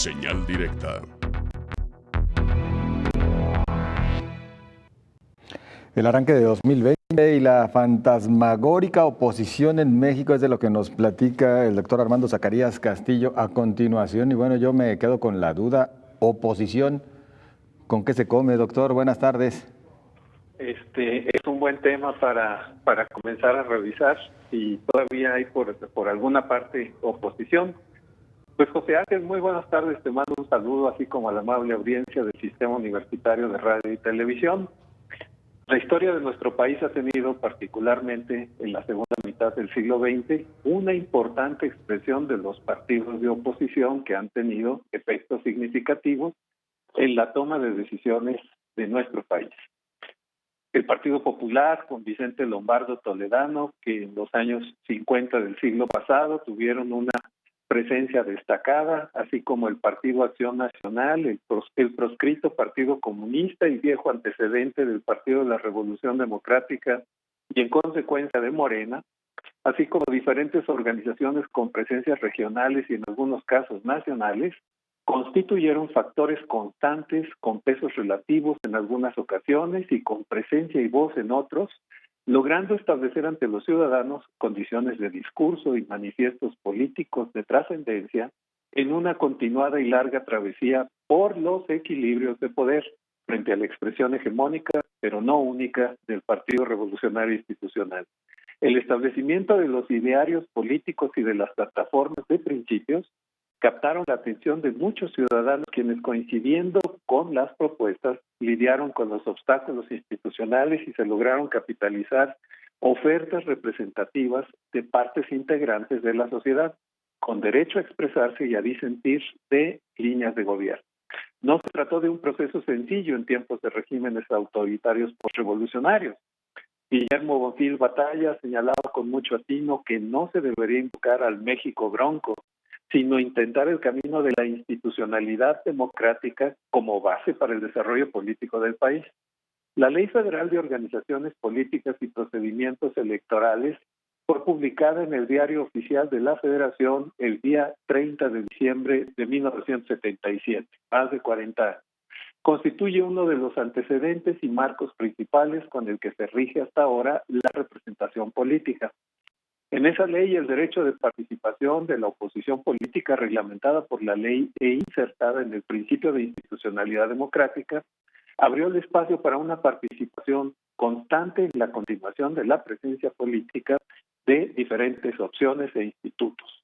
Señal directa. El arranque de 2020 y la fantasmagórica oposición en México es de lo que nos platica el doctor Armando Zacarías Castillo a continuación. Y bueno, yo me quedo con la duda, oposición, ¿con qué se come, doctor? Buenas tardes. Es un buen tema para comenzar a revisar si todavía hay por alguna parte oposición. Pues José Ángel, muy buenas tardes, te mando un saludo así como a la amable audiencia del Sistema Universitario de Radio y Televisión. La historia de nuestro país ha tenido, particularmente en la segunda mitad del siglo XX, una importante expresión de los partidos de oposición que han tenido efectos significativos en la toma de decisiones de nuestro país. El Partido Popular, con Vicente Lombardo Toledano, que en los años 50 del siglo pasado tuvieron una presencia destacada, así como el Partido Acción Nacional, el proscrito Partido Comunista y viejo antecedente del Partido de la Revolución Democrática y en consecuencia de Morena, así como diferentes organizaciones con presencias regionales y en algunos casos nacionales, constituyeron factores constantes con pesos relativos en algunas ocasiones y con presencia y voz en otros, logrando establecer ante los ciudadanos condiciones de discurso y manifiestos políticos de trascendencia en una continuada y larga travesía por los equilibrios de poder frente a la expresión hegemónica, pero no única, del Partido Revolucionario Institucional. El establecimiento de los idearios políticos y de las plataformas de principios captaron la atención de muchos ciudadanos quienes, coincidiendo con las propuestas, lidiaron con los obstáculos institucionales y se lograron capitalizar ofertas representativas de partes integrantes de la sociedad, con derecho a expresarse y a disentir de líneas de gobierno. No se trató de un proceso sencillo en tiempos de regímenes autoritarios postrevolucionarios. Guillermo Bonfil Batalla señalaba con mucho atino que no se debería invocar al México bronco, sino intentar el camino de la institucionalidad democrática como base para el desarrollo político del país. La Ley Federal de Organizaciones Políticas y Procedimientos Electorales fue publicada en el Diario Oficial de la Federación el día 30 de diciembre de 1977, más de 40 años. Constituye uno de los antecedentes y marcos principales con el que se rige hasta ahora la representación política. En esa ley, el derecho de participación de la oposición política reglamentada por la ley e insertada en el principio de institucionalidad democrática, abrió el espacio para una participación constante en la continuación de la presencia política de diferentes opciones e institutos.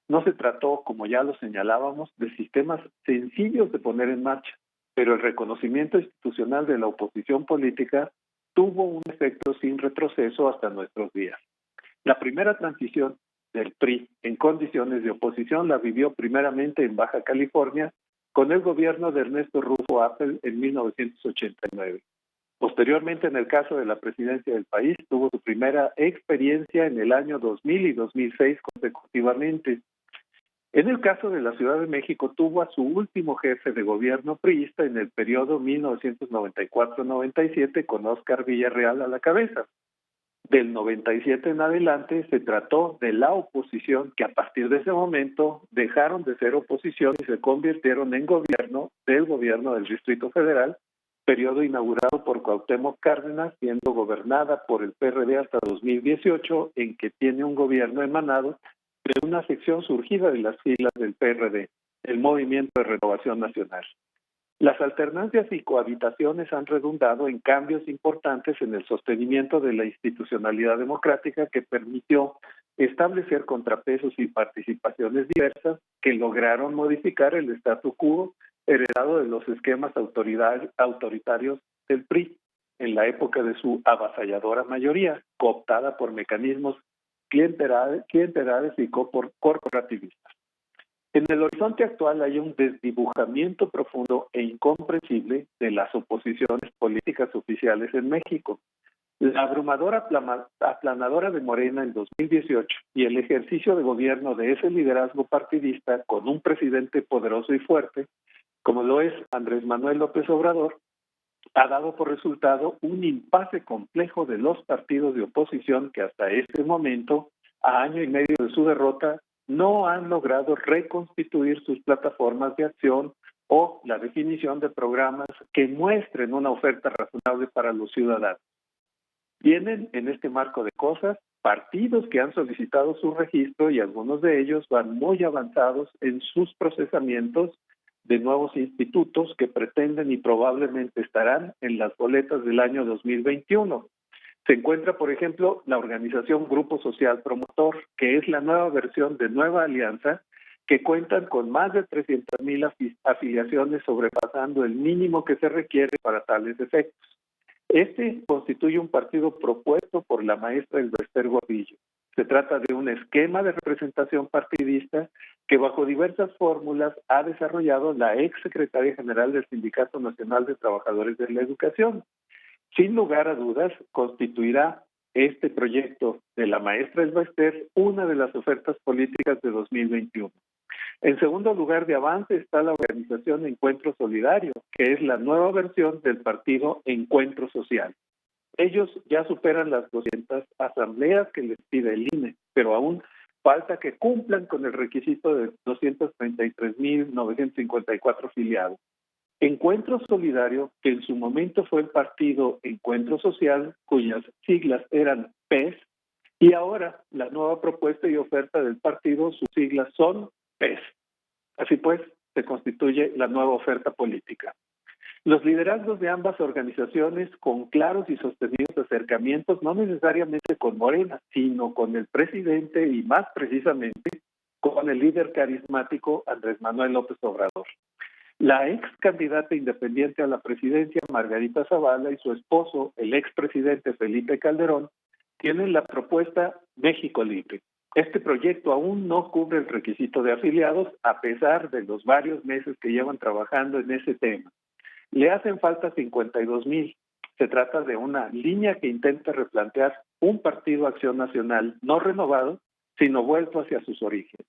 No se trató, como ya lo señalábamos, de sistemas sencillos de poner en marcha, pero el reconocimiento institucional de la oposición política tuvo un efecto sin retroceso hasta nuestros días. La primera transición del PRI en condiciones de oposición la vivió primeramente en Baja California con el gobierno de Ernesto Rufo Appel en 1989. Posteriormente, en el caso de la presidencia del país, tuvo su primera experiencia en el año 2000 y 2006 consecutivamente. En el caso de la Ciudad de México, tuvo a su último jefe de gobierno priista en el periodo 1994-97 con Óscar Villarreal a la cabeza. Del 97 en adelante se trató de la oposición que a partir de ese momento dejaron de ser oposición y se convirtieron en gobierno del Distrito Federal, periodo inaugurado por Cuauhtémoc Cárdenas, siendo gobernada por el PRD hasta 2018, en que tiene un gobierno emanado de una sección surgida de las filas del PRD, el Movimiento de Renovación Nacional. Las alternancias y cohabitaciones han redundado en cambios importantes en el sostenimiento de la institucionalidad democrática que permitió establecer contrapesos y participaciones diversas que lograron modificar el statu quo heredado de los esquemas autoritarios del PRI en la época de su avasalladora mayoría, cooptada por mecanismos clientelares y corporativistas. En el horizonte actual hay un desdibujamiento profundo e incomprensible de las oposiciones políticas oficiales en México. La abrumadora aplanadora de Morena en 2018 y el ejercicio de gobierno de ese liderazgo partidista con un presidente poderoso y fuerte, como lo es Andrés Manuel López Obrador, ha dado por resultado un impasse complejo de los partidos de oposición que hasta este momento, a año y medio de su derrota, no han logrado reconstituir sus plataformas de acción o la definición de programas que muestren una oferta razonable para los ciudadanos. Tienen en este marco de cosas partidos que han solicitado su registro y algunos de ellos van muy avanzados en sus procesamientos de nuevos institutos que pretenden y probablemente estarán en las boletas del año 2021. Se encuentra, por ejemplo, la organización Grupo Social Promotor, que es la nueva versión de Nueva Alianza, que cuentan con más de 300,000 afiliaciones, sobrepasando el mínimo que se requiere para tales efectos. Este constituye un partido propuesto por la maestra Elbester Gordillo. Se trata de un esquema de representación partidista que bajo diversas fórmulas ha desarrollado la ex secretaria general del Sindicato Nacional de Trabajadores de la Educación. Sin lugar a dudas, constituirá este proyecto de la maestra Elbester una de las ofertas políticas de 2021. En segundo lugar de avance está la organización Encuentro Solidario, que es la nueva versión del partido Encuentro Social. Ellos ya superan las 200 asambleas que les pide el INE, pero aún falta que cumplan con el requisito de 233,954 afiliados. Encuentro Solidario, que en su momento fue el partido Encuentro Social, cuyas siglas eran PES, y ahora la nueva propuesta y oferta del partido, sus siglas son PES. Así pues, se constituye la nueva oferta política. Los liderazgos de ambas organizaciones, con claros y sostenidos acercamientos, no necesariamente con Morena, sino con el presidente y más precisamente con el líder carismático Andrés Manuel López Obrador. La ex candidata independiente a la presidencia, Margarita Zavala, y su esposo, el expresidente Felipe Calderón, tienen la propuesta México Libre. Este proyecto aún no cubre el requisito de afiliados, a pesar de los varios meses que llevan trabajando en ese tema. Le hacen falta 52,000. Se trata de una línea que intenta replantear un partido Acción Nacional no renovado, sino vuelto hacia sus orígenes.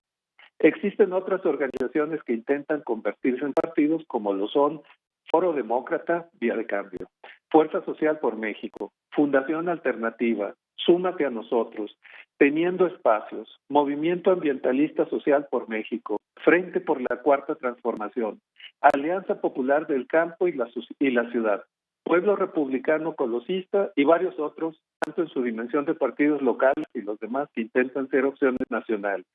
Existen otras organizaciones que intentan convertirse en partidos, como lo son Foro Demócrata, Vía de Cambio, Fuerza Social por México, Fundación Alternativa, Súmate a Nosotros, Teniendo Espacios, Movimiento Ambientalista Social por México, Frente por la Cuarta Transformación, Alianza Popular del Campo y la Ciudad, Pueblo Republicano Colosista y varios otros, tanto en su dimensión de partidos locales y los demás que intentan ser opciones nacionales.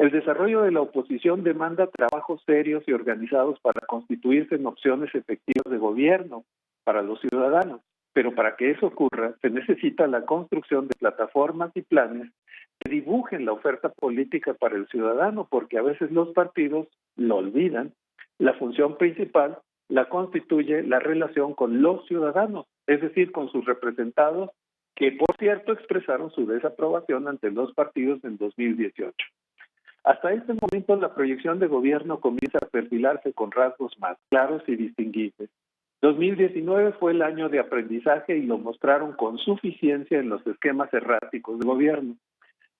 El desarrollo de la oposición demanda trabajos serios y organizados para constituirse en opciones efectivas de gobierno para los ciudadanos, pero para que eso ocurra se necesita la construcción de plataformas y planes que dibujen la oferta política para el ciudadano, porque a veces los partidos lo olvidan. La función principal la constituye la relación con los ciudadanos, es decir, con sus representados, que por cierto expresaron su desaprobación ante los partidos en 2018. Hasta este momento la proyección de gobierno comienza a perfilarse con rasgos más claros y distinguibles. 2019 fue el año de aprendizaje y lo mostraron con suficiencia en los esquemas erráticos de gobierno.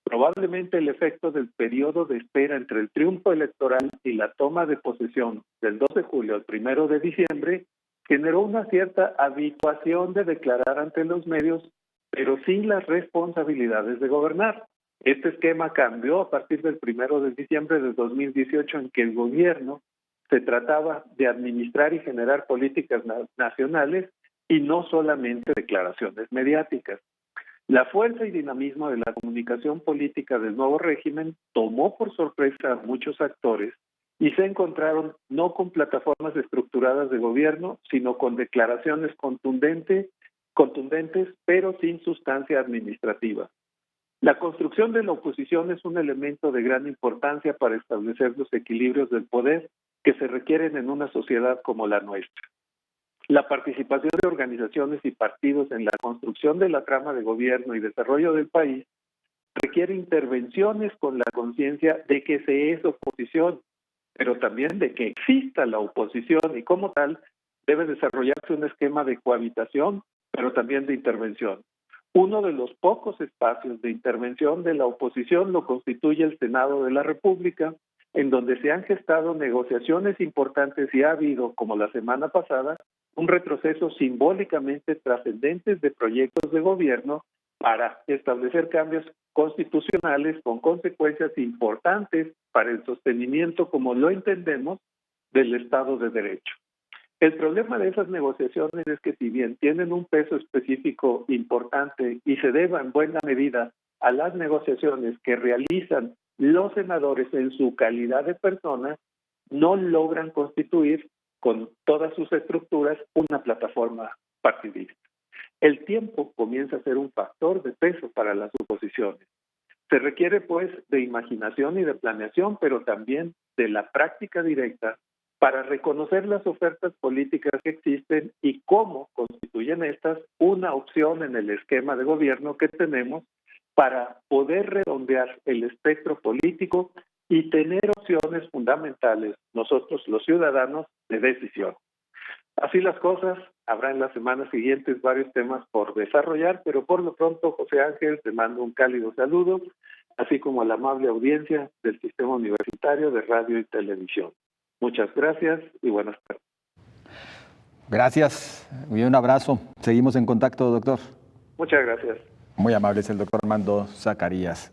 Probablemente el efecto del periodo de espera entre el triunfo electoral y la toma de posesión del 2 de julio al 1 de diciembre generó una cierta habituación de declarar ante los medios, pero sin las responsabilidades de gobernar. Este esquema cambió a partir del 1 de diciembre de 2018, en que el gobierno se trataba de administrar y generar políticas nacionales y no solamente declaraciones mediáticas. La fuerza y dinamismo de la comunicación política del nuevo régimen tomó por sorpresa a muchos actores y se encontraron no con plataformas estructuradas de gobierno, sino con declaraciones contundentes, pero sin sustancia administrativa. La construcción de la oposición es un elemento de gran importancia para establecer los equilibrios del poder que se requieren en una sociedad como la nuestra. La participación de organizaciones y partidos en la construcción de la trama de gobierno y desarrollo del país requiere intervenciones con la conciencia de que se es oposición, pero también de que exista la oposición y como tal debe desarrollarse un esquema de cohabitación, pero también de intervención. Uno de los pocos espacios de intervención de la oposición lo constituye el Senado de la República, en donde se han gestado negociaciones importantes y ha habido, como la semana pasada, un retroceso simbólicamente trascendente de proyectos de gobierno para establecer cambios constitucionales con consecuencias importantes para el sostenimiento, como lo entendemos, del Estado de Derecho. El problema de esas negociaciones es que si bien tienen un peso específico importante y se deba en buena medida a las negociaciones que realizan los senadores en su calidad de personas, no logran constituir con todas sus estructuras una plataforma partidista. El tiempo comienza a ser un factor de peso para las oposiciones. Se requiere, pues, de imaginación y de planeación, pero también de la práctica directa para reconocer las ofertas políticas que existen y cómo constituyen estas una opción en el esquema de gobierno que tenemos para poder redondear el espectro político y tener opciones fundamentales, nosotros los ciudadanos, de decisión. Así las cosas, habrá en las semanas siguientes varios temas por desarrollar, pero por lo pronto, José Ángel, te mando un cálido saludo, así como a la amable audiencia del Sistema Universitario de Radio y Televisión. Muchas gracias y buenas tardes. Gracias y un abrazo. Seguimos en contacto, doctor. Muchas gracias. Muy amable es el doctor Armando Zacarías.